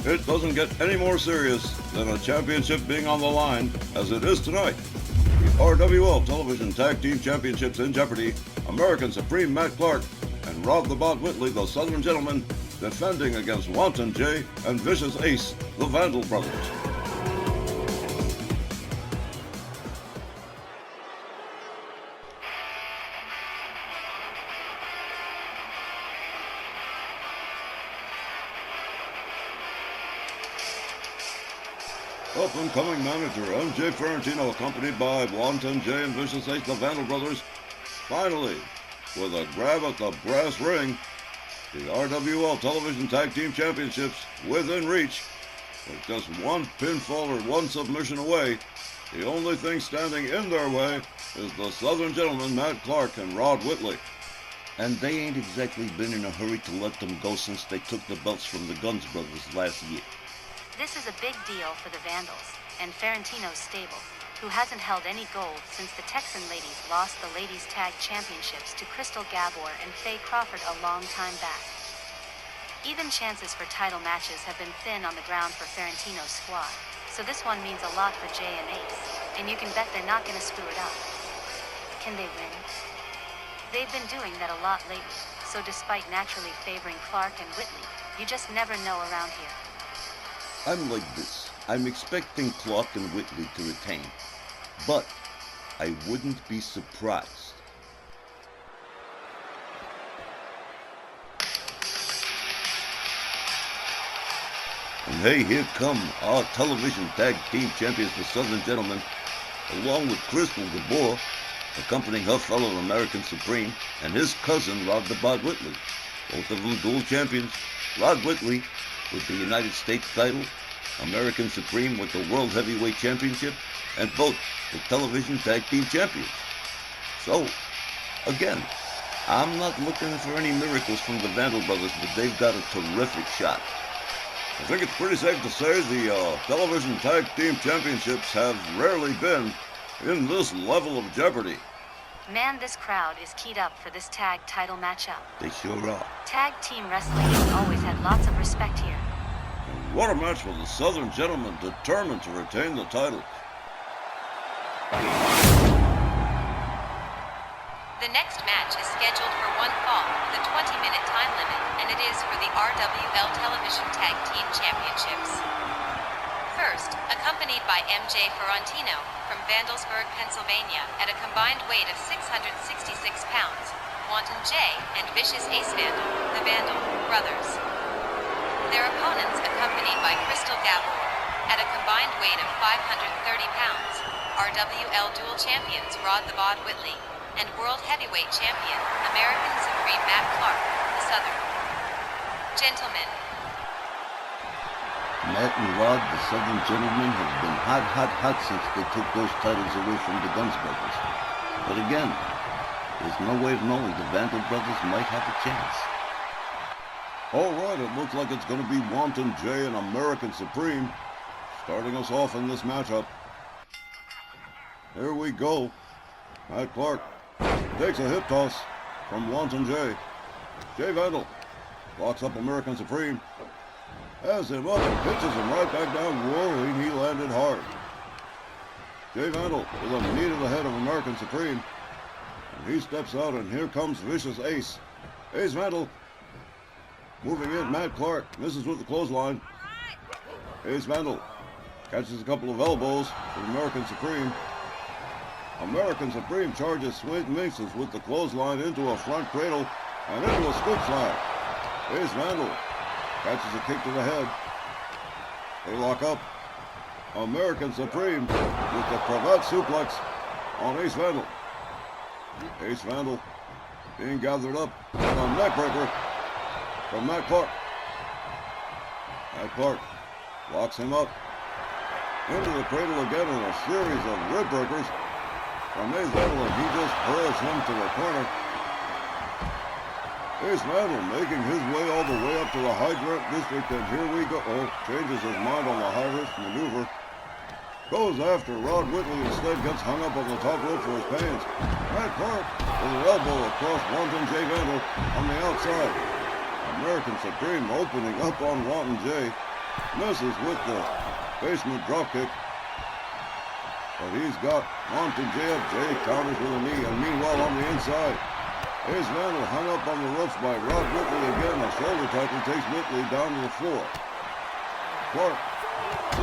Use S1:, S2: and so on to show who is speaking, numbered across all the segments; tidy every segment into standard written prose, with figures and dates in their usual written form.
S1: It doesn't get any more serious than a championship being on the line, as it is tonight. The RWL Television Tag Team Championships in jeopardy. American Supreme Matt Clark and Rob the Bot Whitley, the Southern Gentlemen, defending against Wanton Jay and Vicious Ace, the Vandal brothers. Up-and-coming manager MJ Ferrantino, accompanied by Wanton Jay and Vicious Ace, the Vandal brothers. Finally, with a grab at the brass ring, the RWL Television Tag Team Championships within reach, with just one pinfall or one submission away. The only thing standing in their way is the Southern Gentlemen, Matt Clark and Rod Whitley.
S2: And they ain't exactly been in a hurry to let them go since they took the belts from the Guns brothers last year.
S3: This is a big deal for the Vandals and Ferrantino's stable, who hasn't held any gold since the Texan ladies lost the Ladies Tag Championships to Crystal Gabor and Faye Crawford a long time back. Even chances for title matches have been thin on the ground for Ferrantino's squad, so this one means a lot for Jay and Ace, and you can bet they're not going to screw it up. Can they win? They've been doing that a lot lately, so despite naturally favoring Clark and Whitley, you just never know around here.
S2: I'm like this. I'm expecting Clark and Whitley to retain, but I wouldn't be surprised. And hey, here come our television tag team champions, the Southern Gentlemen, along with Crystal Gabor, accompanying her fellow American Supreme, and his cousin, Rod the Bot Whitley. Both of them dual champions. Rod Whitley with the United States title, American Supreme with the World Heavyweight Championship, and both the Television Tag Team Champions. So, again, I'm not looking for any miracles from the Vandal brothers, but they've got a terrific shot.
S1: I think it's pretty safe to say the Television Tag Team Championships have rarely been in this level of jeopardy.
S3: Man, this crowd is keyed up for this tag title matchup.
S2: They sure are.
S3: Tag team wrestling has always had lots of respect here.
S1: And what a match for the Southern Gentlemen, determined to retain the title.
S4: The next match is scheduled for one fall with a 20-minute time limit, and it is for the RWL Television Tag Team Championships. First, accompanied by MJ Ferrantino from Vandalsburg, Pennsylvania, at a combined weight of 666 pounds, Wanton Jay and Vicious Ace Vandal, the Vandal brothers. Their opponents, accompanied by Crystal Gabor, at a combined weight of 530 pounds, RWL Dual Champions Rod the Bod Whitley, and World Heavyweight Champion, American Supreme Matt Clark, the Southern Gentlemen.
S2: Matt and Rod, the Southern Gentlemen, have been hot since they took those titles away from the Guns brothers. But again, there's no way of knowing the Vandal brothers might have a chance.
S1: All right, it looks like it's going to be Wanton Jay and American Supreme starting us off in this matchup. Here we go. Matt Clark takes a hip toss from Wanton Jay. Jay Vandal locks up American Supreme, has him up and pitches him right back down. Whoa, he landed hard. Jay Vandal with a knee to the head of American Supreme. And he steps out, and here comes Vicious Ace. Ace Vandal moving in. Matt Clark misses with the clothesline. Ace Vandal catches a couple of elbows for American Supreme. American Supreme charges Sweet Mixes with the clothesline into a front cradle and into a scoop slam. Ace Vandal catches a kick to the head. They lock up. American Supreme with the cravat suplex on Ace Vandal. Ace Vandal being gathered up and a neckbreaker from Matt Clark. Matt Clark locks him up into the cradle again in a series of rib breakers from Ace Vandal, and he just hurls him to the corner. Ace Vandal making his way all the way up to the hydrant district, and here we go. Oh, changes his mind on the high-risk maneuver. Goes after Rod Whitley, instead gets hung up on the top rope for his pains. Matt Clark with an elbow across Wanton Jay Vandal on the outside. American Supreme opening up on Wanton Jay. Misses with the basement dropkick. But he's got Wanton Jay up. Jay counters with a knee. And meanwhile on the inside, Ace Vandal hung up on the ropes by Rod Whitley again. A shoulder tackle takes Whitley down to the floor. Clark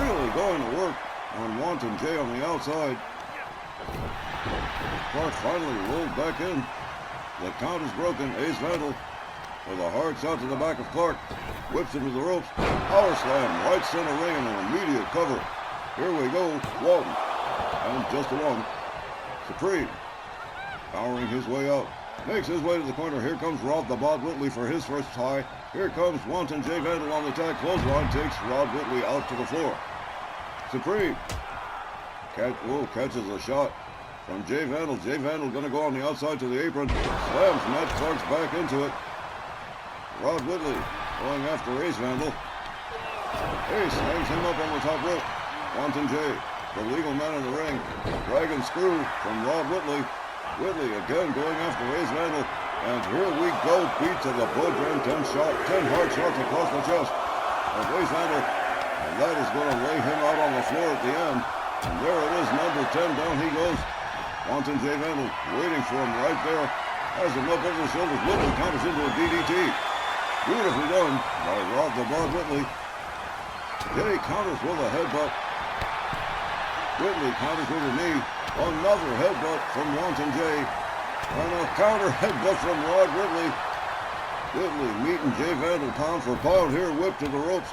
S1: really going to work on Wanton Jay on the outside. Clark finally rolled back in. The count is broken. Ace Vandal with a hard shot to the back of Clark. Whips him to the ropes. Power slam. Right center ring and an immediate cover. Here we go. Walton. And just a one. Supreme. Powering his way out. Makes his way to the corner. Here comes Rod the Bod Whitley for his first tie. Here comes Wanton Jay Vandal on the tag. Clothesline takes Rod Whitley out to the floor. Supreme. Catches a shot from Jay Vandal. Jay Vandal going to go on the outside to the apron. Slams Matt Clark's back into it. Rod Whitley going after Ace Vandal. Ace hangs him up on the top rope. Wanton Jay, the legal man in the ring. Dragon screw from Rod Whitley. Whitley again going after Ace Vandal. And here we go. Beat to the butch and 10 hard shots across the chest of Ace Vandal. And that is going to lay him out on the floor at the end. And there it is, number 10. Down he goes. Wanton Jay Vandal waiting for him right there. Has him up over the shoulders. Whitley counters into a DDT. Beautifully done by Rod the Bod Whitley. Jay counters with a headbutt. Whitley counters with a knee. Another headbutt from Wanton Jay. And a counter headbutt from Rod Whitley. Whitley meeting Jay Vandal pound for pound here. Whip to the ropes.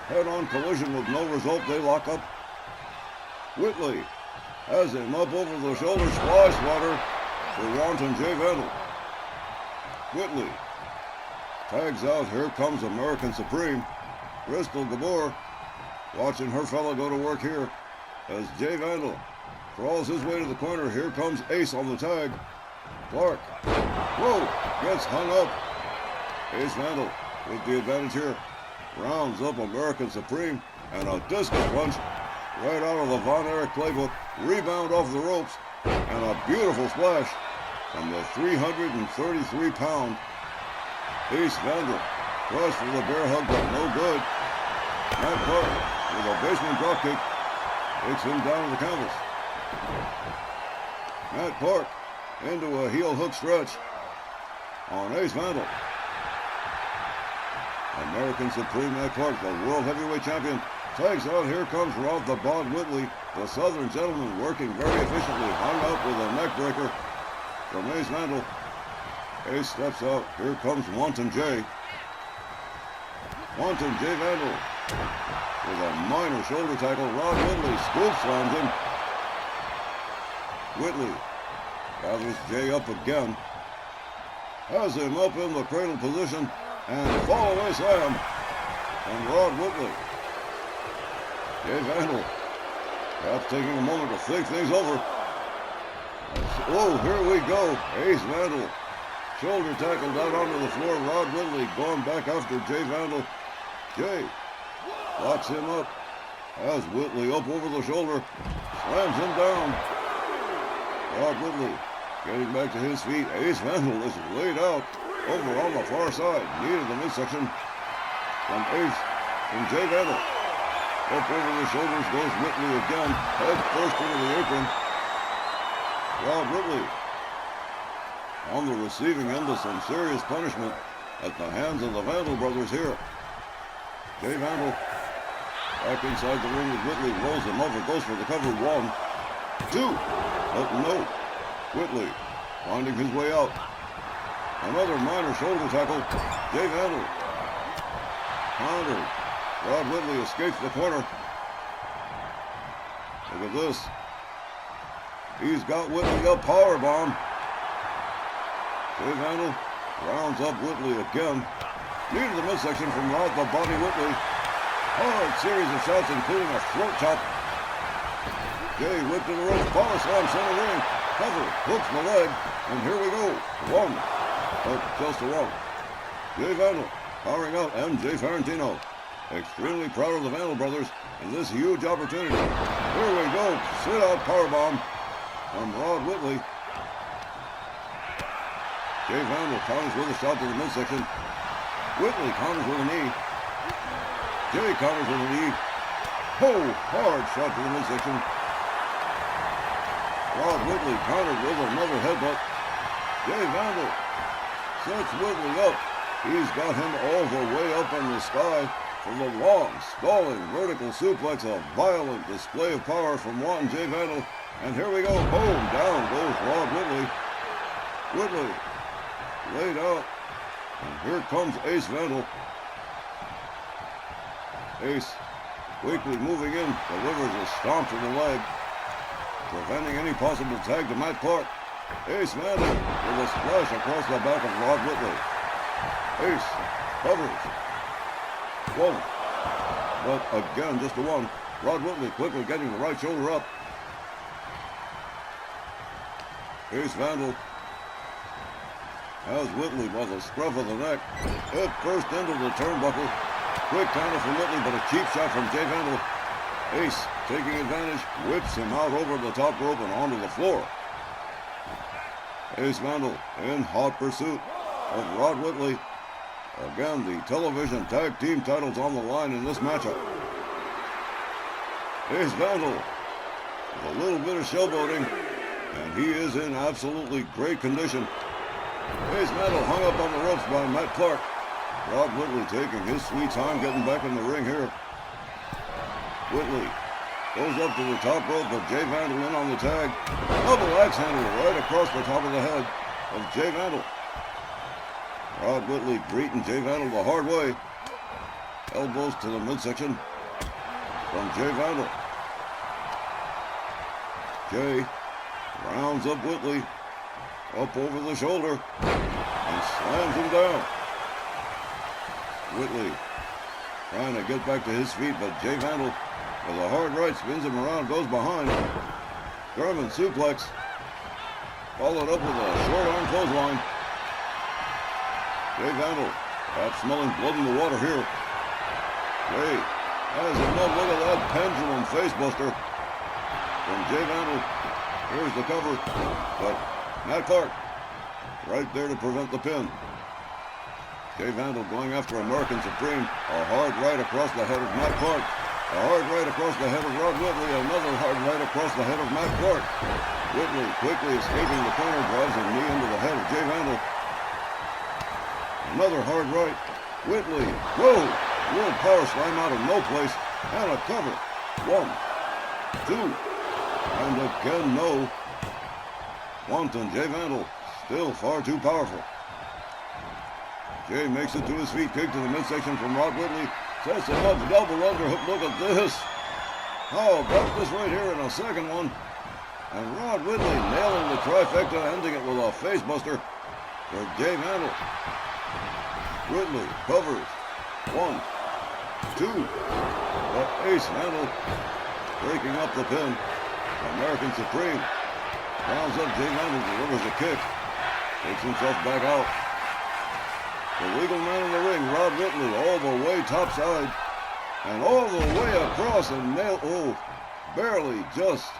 S1: Head-on collision with no result. They lock up. Whitley has him up over the shoulder. Splash water for Wanton Jay Vandal. Whitley tags out. Here comes American Supreme. Crystal Gabor watching her fella go to work here as Jay Vandal crawls his way to the corner. Here comes Ace on the tag. Clark, gets hung up. Ace Vandal with the advantage here. Rounds up American Supreme and a discus punch right out of the Von Erich playbook. Rebound off the ropes and a beautiful splash from the 333-pound Ace Vandal. Tries for the bear hug, but no good. Matt Clark with a basement dropkick takes him down to the canvas. Matt Clark into a heel hook stretch on Ace Vandal. American Supreme Matt Clark, the World Heavyweight Champion, tags out. Here comes Rod the Bod Whitley, the Southern gentleman, working very efficiently. Hung up with a neck breaker from Ace Vandal. Ace steps out. Here comes Wanton Jay. Wanton Jay Vandal with a minor shoulder tackle. Rod Whitley scoop slams him. Whitley gathers Jay up again. Has him up in the cradle position. And fall-away slam from Rod Whitley. Jay Vandal perhaps taking a moment to think things over. Here we go. Ace Vandal. Shoulder tackle down onto the floor. Rod Whitley going back after Jay Vandal. Jay locks him up. Has Whitley up over the shoulder. Slams him down. Rod Whitley getting back to his feet. Ace Vandal is laid out over on the far side. Knee to the midsection from Ace and Jay Vandal. Up over the shoulders goes Whitley again. Head first into the apron. Rod Whitley on the receiving end of some serious punishment at the hands of the Vandal brothers here. Jay Vandal back inside the ring with Whitley. Rolls him over. Goes for the cover. 1, 2. But no. Whitley finding his way out. Another minor shoulder tackle. Jay Vandal countered. Rod Whitley escapes the corner. Look at this. He's got Whitley up. Powerbomb. Jay Vandal rounds up Whitley again. Knee to the midsection from Rod the Body Whitley. Hard series of shots, including a float chop. Jay whipped to the ropes. Power slam center ring. Cover. Hooks the leg. And here we go. 1. Just a walk. Jay Vandal powering out MJ Ferrantino. Extremely proud of the Vandal brothers and this huge opportunity. Here we go. Sit out powerbomb from Rod Whitley. Jay Vandal counters with a shot to the midsection. Whitley counters with a knee. Jay counters with a knee. Oh, hard shot to the midsection. Rod Whitley countered with another headbutt. Jay Vandal sets Whitley up. He's got him all the way up in the sky for the long, stalling vertical suplex. A violent display of power from Wanton Jay Vandal. And here we go. Boom, down goes Rod Whitley. Whitley laid out. And here comes Ace Vandal. Ace quickly moving in, delivers a stomp to the leg, preventing any possible tag to Matt Clark. Ace Vandal with a splash across the back of Rod Whitley. Ace covers. One. But again, just a one. Rod Whitley quickly getting the right shoulder up. Ace Vandal has Whitley by the scruff of the neck. Head first into the turnbuckle. Quick counter from Whitley, but a cheap shot from Jay Vandal. Ace taking advantage, whips him out over the top rope and onto the floor. Ace Vandal in hot pursuit of Rod Whitley. Again, the television tag team titles on the line in this matchup. Ace Vandal with a little bit of showboating, and he is in absolutely great condition. Ace Vandal hung up on the ropes by Matt Clark. Rod Whitley taking his sweet time getting back in the ring here. Whitley goes up to the top rope, but Jay Vandal in on the tag. Double axe handle right across the top of the head of Jay Vandal. Rod Whitley greeting Jay Vandal the hard way. Elbows to the midsection from Jay Vandal. Jay rounds up Whitley up over the shoulder and slams him down. Whitley trying to get back to his feet, but Jay Vandal with a hard right spins him around, goes behind. German suplex, followed up with a short arm clothesline. Jay Vandal, perhaps smelling blood in the water here. Jay has enough. Look at that pendulum facebuster from Jay Vandal. Here's the cover, but Matt Clark right there to prevent the pin. Jay Vandal going after American Supreme. A hard right across the head of Matt Clark. A hard right across the head of Rod Whitley. Another hard right across the head of Matt Clark. Whitley quickly escaping the corner, drives a knee into the head of Jay Vandal. Another hard right. Whitley, whoa! Little power slam out of no place. And a cover. 1, 2, and again no. Wanton Jay Vandal, still far too powerful. Jay makes it to his feet, kick to the midsection from Rod Whitley. Sets him up, double underhook. Look at this. How about this right here in a second one? And Rod Whitley nailing the trifecta, ending it with a facebuster for Jay Vandal. Whitley covers. 1, 2. But Ace Vandal breaking up the pin. American Supreme rounds up Jay Vandal, delivers a kick. Takes himself back out. The legal man in the ring, Rod Whitley, all the way topside. And all the way across and nailed. Oh, barely, just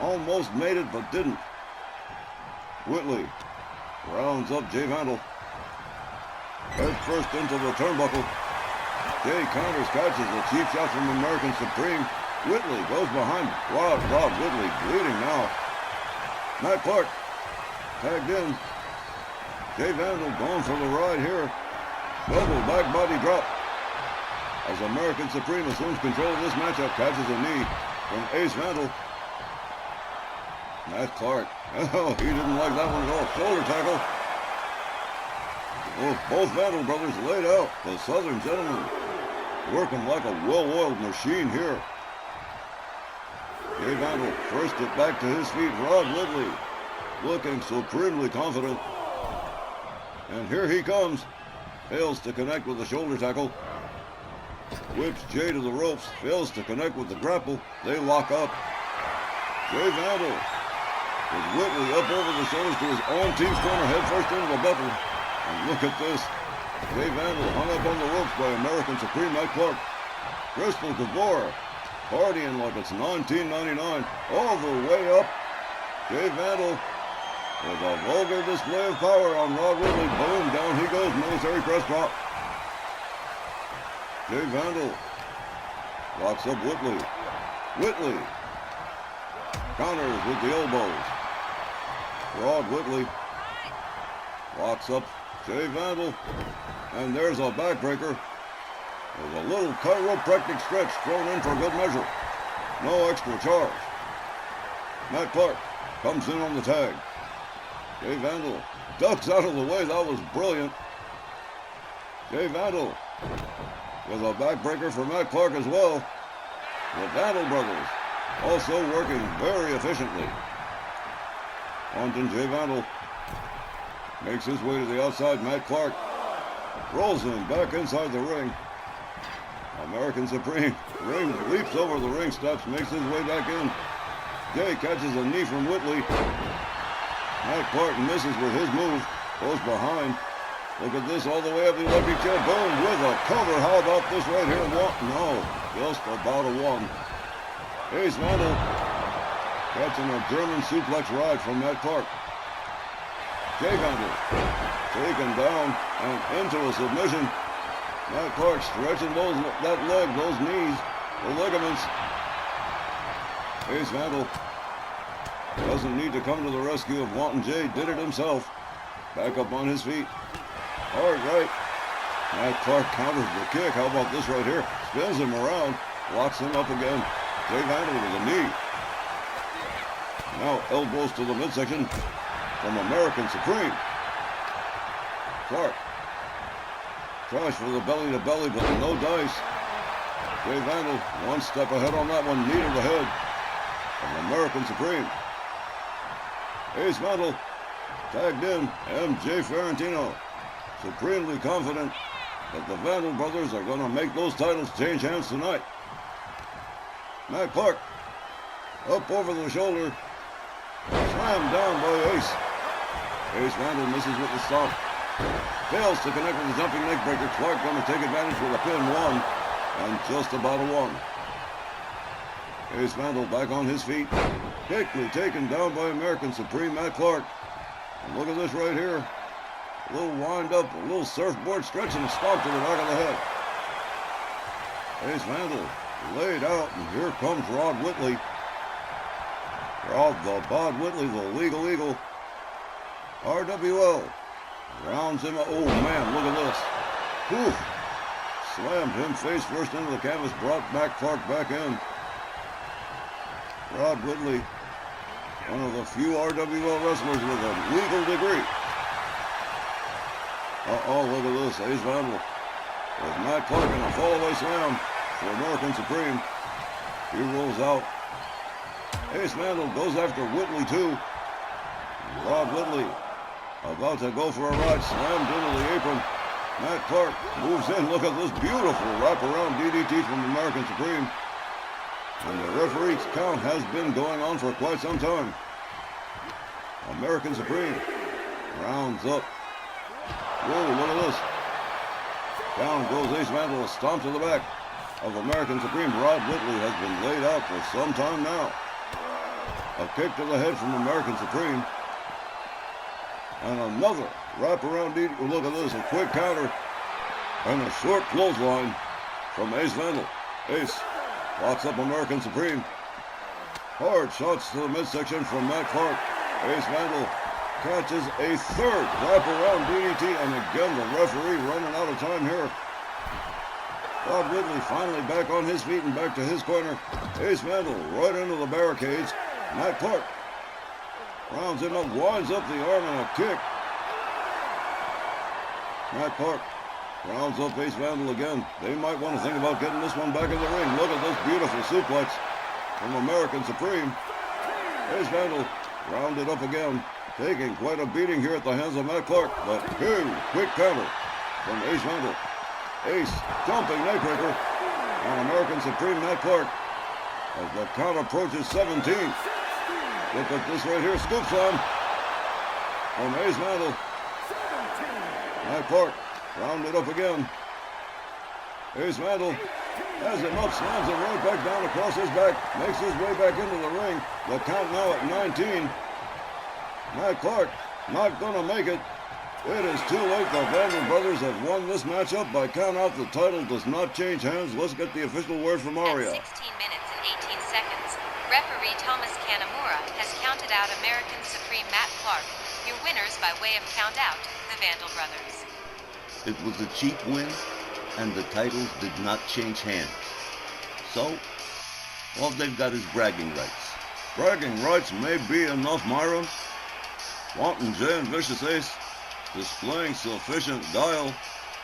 S1: almost made it, but didn't. Whitley rounds up Jay Vandal. Head first into the turnbuckle. Jay counters, catches a cheap shot from American Supreme. Whitley goes behind Rod Whitley, bleeding now. Matt Clark tagged in. Jay Vandal going for the ride here. Double back body drop. As American Supreme assumes control of this matchup, catches a knee from Ace Vandal. Matt Clark, oh, he didn't like that one at all. Shoulder tackle. Oh, both Vandal brothers laid out. The Southern gentleman working like a well-oiled machine here. Jay Vandal first it back to his feet. Rod Whitley looking supremely confident. And here he comes. Fails to connect with the shoulder tackle. Whips Jay to the ropes. Fails to connect with the grapple. They lock up. Jay Vandal with Whitley up over the shoulders to his own team's corner. Head first into the buckle. And look at this. Jay Vandal hung up on the ropes by American Supreme Matt Clark. Crystal Gabor partying like it's 1999. All the way up. Jay Vandal with a vulgar display of power on Rod Whitley. Boom, down he goes. Military press drop. Jay Vandal locks up Whitley. Whitley counters with the elbows. Rod Whitley locks up Jay Vandal. And there's a backbreaker. There's a little chiropractic stretch thrown in for good measure. No extra charge. Matt Clark comes in on the tag. Jay Vandal ducks out of the way. That was brilliant. Jay Vandal with a backbreaker for Matt Clark as well. The Vandal brothers also working very efficiently. Wanton Jay Vandal makes his way to the outside. Matt Clark rolls him back inside the ring. American Supreme leaps over the ring steps, makes his way back in. Jay catches a knee from Whitley. Matt Clark misses with his move, goes behind. Look at this, all the way up the electric chair. Boom, with a cover. How about this right here? No, just about a one. Ace Vandal catching a German suplex ride from Matt Clark. Jay Vandal taken down and into a submission. Matt Clark stretching that leg, those knees, the ligaments. Ace Vandal doesn't need to come to the rescue of Wanton Jay. Did it himself. Back up on his feet. Hard right. Matt Clark counters the kick. How about this right here? Spins him around. Locks him up again. Jay Vandal with a knee. Now elbows to the midsection from American Supreme. Clark tries for the belly to belly, but no dice. Jay Vandal one step ahead on that one. Knee to the head of American Supreme. Ace Vandal tagged in. MJ Ferrantino supremely confident that the Vandal brothers are going to make those titles change hands tonight. Matt Clark up over the shoulder. Slammed down by Ace. Ace Vandal misses with the stomp. Fails to connect with the jumping neck breaker. Clark going to take advantage with a pin. One. And just about a one. Ace Vandal back on his feet. Quickly taken down by American Supreme Matt Clark. And look at this right here. A little wind up, a little surfboard stretch and a stomp to the back of the head. Ace Vandal laid out, and here comes Rod Whitley. Rod the Bod Whitley, the legal eagle. RWL rounds him. Oh man, look at this. Whew. Slammed him face first into the canvas, brought Matt Clark back in. Rod Whitley, one of the few RWL wrestlers with a legal degree. Uh-oh, look at this. Ace Vandal with Matt Clark in a fall-away slam for American Supreme. He rolls out. Ace Vandal goes after Whitley, too. Rod Whitley about to go for a ride, slammed into the apron. Matt Clark moves in. Look at this beautiful wraparound DDT from American Supreme. And the referee's count has been going on for quite some time. American Supreme rounds up. Whoa, look at this. Down goes Ace Vandal, a stomp to the back of American Supreme. Rod Whitley has been laid out for some time now. A kick to the head from American Supreme. And another wraparound DDT. Look at this, a quick counter. And a short clothesline from Ace Vandal. Ace locks up American Supreme. Hard shots to the midsection from Matt Clark. Ace Vandal catches a third wraparound DDT, and again the referee running out of time here. Rod Whitley finally back on his feet and back to his corner. Ace Vandal right into the barricades. Matt Clark rounds him up, winds up the arm and a kick. Matt Clark rounds up Ace Vandal again. They might want to think about getting this one back in the ring. Look at this beautiful suplex from American Supreme. Ace Vandal rounded up again, taking quite a beating here at the hands of Matt Clark. But hey, quick counter from Ace Vandal. Ace jumping neckbreaker on American Supreme Matt Clark as the count approaches 17. Look at this right here, scoop slam from Ace Vandal. Matt Clark rounded up again. Ace Vandal has him up, slams him right back down across his back, makes his way back into the ring. The count now at 19. Matt Clark not going to make it. It is too late. The Vandal brothers have won this matchup by count out. The title does not change hands. Let's get the official word from Aria.
S4: At 16 minutes and 18 seconds, referee Thomas Kanamura has counted out American Supreme Matt Clark, your winners by way of count out, the Vandal brothers.
S2: It was a cheap win, and the titles did not change hands. So, all they've got is bragging rights.
S1: Bragging rights may be enough, Myron. Wanton Jay and Vicious Ace displaying sufficient guile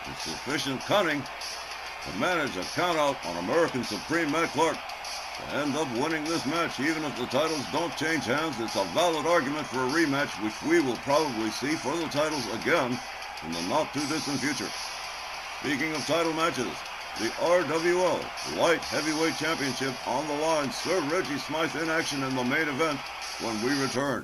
S1: and sufficient cunning to manage a countout on American Supreme Matt Clark to end up winning this match. Even if the titles don't change hands, it's a valid argument for a rematch, which we will probably see for the titles again in the not-too-distant future. Speaking of title matches, the RWL Light Heavyweight Championship on the line. Sir Reggie Smythe in action in the main event when we return.